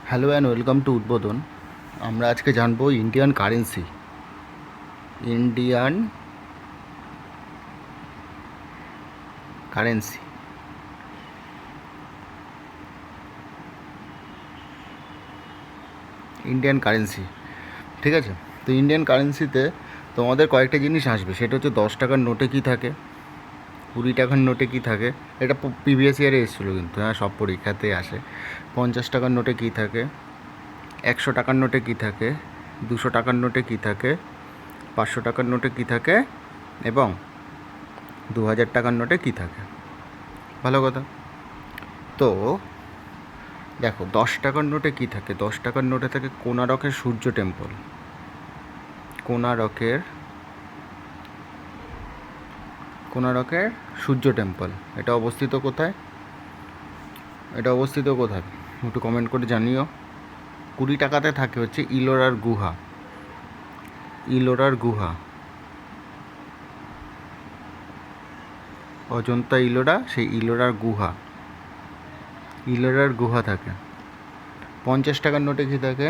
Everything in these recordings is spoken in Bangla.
হ্যালো অ্যান্ড ওয়েলকাম টু উদ্বোধন। আমরা আজকে জানবো Indian currency. Indian currency Indian currency ঠিক আছে। তো ইন্ডিয়ান কারেন্সিতে তোমাদের কয়েকটা জিনিস আসবে, সেটা হচ্ছে 10 টাকার নোটে কী থাকে, 20 টাকার নোটে কী থাকে। এটা প্রিভিয়াস ইয়ারে এসেছিলো কিন্তু, হ্যাঁ, সব পরীক্ষাতেই আসে। 50 টাকার নোটে কী থাকে, 100 টাকার নোটে কী থাকে, 200 টাকার নোটে কী থাকে, 500 টাকার নোটে কী থাকে এবং 2000 টাকার নোটে কী থাকে। ভালো কথা। তো দেখো, 10 টাকার নোটে কী থাকে। 10 টাকার নোটে থাকে কোণারকের সূর্য টেম্পল। কোণারকের সূর্য টেম্পল এটা অবস্থিত কোথায়? একটু কমেন্ট করে জানিও। 20 টাকাতে থাকে হচ্ছে ইলোরার গুহা, অজন্তা ইলোরা, সেই ইলোরার গুহা থাকে। 50 টাকার নোটে কী থাকে?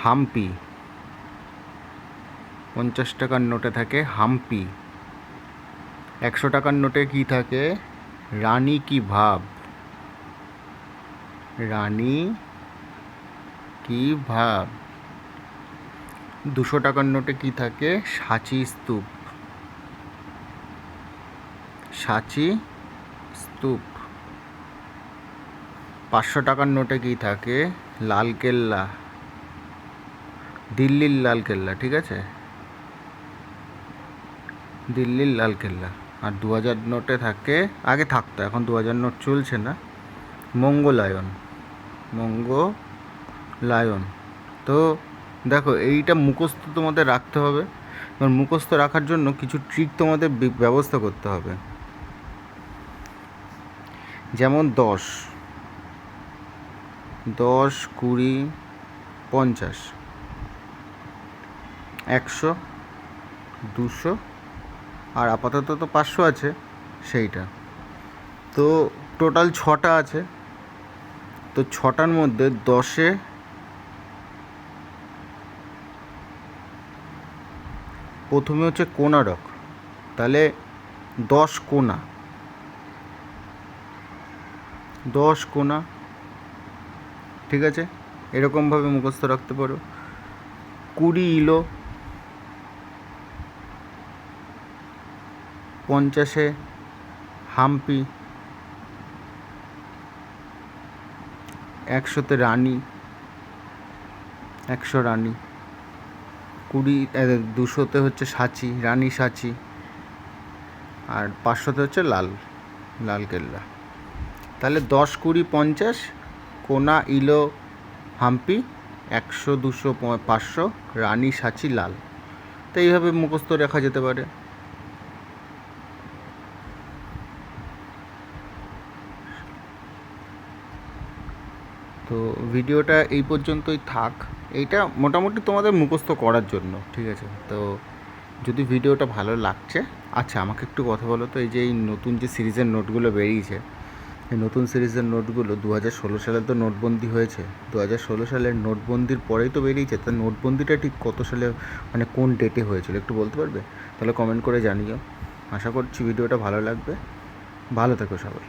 হাম্পি। 50 টাকার নোটে থাকে হাম্পি। 100 টাকার নোটে কী থাকে? রানী কি ভাব। 200 টাকার নোটে কী থাকে? সাঁচি স্তূপ। 500 টাকার নোটে কী থাকে? লালকেল্লা, দিল্লির লালকেল্লা, ঠিক আছে, দিল্লির লালকেল্লা। আর 2000 নোটে থাকে, আগে থাকতো, এখন 2000 নোট চলছে না, মঙ্গলায়ন। তো দেখো, এইটা মুখস্থ তোমাদের রাখতে হবে। এবার মুখস্থ রাখার জন্য কিছু ট্রিক তোমাদের ব্যবস্থা করতে হবে। যেমন 10, 20, 50, 100, 200 আর আপাতত তো 500 আছে সেইটা। তো টোটাল 6টা আছে। তো 6টার মধ্যে 10-এ প্রথমে হচ্ছে কোণারক, তাহলে 10 কোণা, ঠিক আছে, এরকমভাবে মুখস্থ রাখতে পারো। 20 ইলো, 50-এ হাম্পি, 100-তে রানী, 100 রানী, 200-তে হচ্ছে সাঁচি, রানী সাঁচি, আর 500-তে হচ্ছে লালকেল্লা। তাহলে 10, 20, 50 কোনা, ইলো, হাম্পি, 100, 200, 500 রানী, সাঁচি, লাল। তো এইভাবে মুখস্থ রাখা যেতে পারে। তো ভিডিওটা এই পর্যন্তই থাক। এইটা মোটামুটি তোমাদের মুখস্থ করার জন্য, ঠিক আছে। তো যদি ভিডিওটা ভালো লাগছে, আচ্ছা আমাকে একটু কথা বলো তো, এই নতুন যে সিরিজের নোটগুলো বেরিয়েছে, এই নতুন সিরিজের নোটগুলো 2016 সালে তো নোটবন্দি হয়েছে। 2016 সালের নোটবন্দির পরেই তো বেরিয়েছে। তা নোটবন্দিটা ঠিক কত সালে, মানে কোন ডেটে হয়েছিল একটু বলতে পারবে? তাহলে কমেন্ট করে জানিও। আশা করছি ভিডিওটা ভালো লাগবে। ভালো থেকো সবাই।